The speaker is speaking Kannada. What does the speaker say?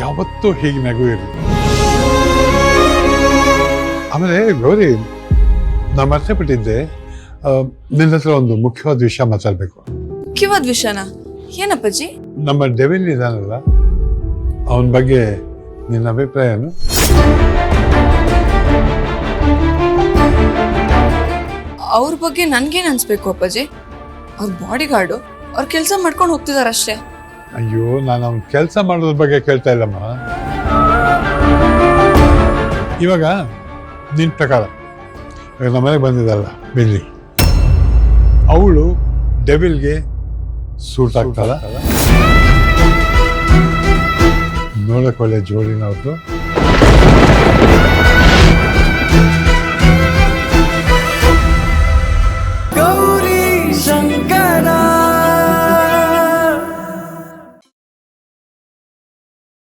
ಯಾವತ್ತೂ ಹೀಗೆ ನಗು ಇರಲಿ. ಆಮೇಲೆ ಗೌರಿ, ನಾನು ಮರ್ತೆ ಬಿಟ್ಟಿದ್ದೆ, ನಿನ್ನ ಹತ್ರ ಒಂದು ಮುಖ್ಯವಾದ ವಿಷಯ ಮಾತಾಡಬೇಕು. ಮುಖ್ಯವಾದ ವಿಷಯನ? ಏನಪ್ಪಾಜಿ? ನಮ್ಮ ಡೆವಿಲ್ ಇದಾನಲ್ಲ, ಅವನ ಬಗ್ಗೆ ನಿನ್ನ ಅಭಿಪ್ರಾಯ ಏನು? ಅವ್ರ ಬಗ್ಗೆ ನನ್ಗೇನ್ ಅನ್ಸ್ಬೇಕು ಅಪ್ಪಾಜಿ? ಅವ್ರ ಬಾಡಿ ಗಾರ್ಡು, ಅವ್ರ ಕೆಲಸ ಮಾಡ್ಕೊಂಡು ಹೋಗ್ತಿದಾರಷ್ಟೇ. ಅಯ್ಯೋ, ನಾನು ಅವ್ನ ಕೆಲಸ ಮಾಡೋದ್ರ ಬಗ್ಗೆ ಕೇಳ್ತಾ ಇಲ್ಲಮ್ಮ. ಇವಾಗ ನಿನ್ನ ಪ್ರಕಾರ ನಮ್ಮ ಮನೆಗೆ ಬಂದಿದ್ದಲ್ಲ ಬೆಳ್ಳಿ, ಅವಳು ಡೆವಿಲ್ಗೆ ಸೂಟ್ ಆಗ್ತಾಳ? ನೋಡಕ್ ಒಳ್ಳೆ ಜೋಡಿನ ಅವ್ರದ್ದು. Go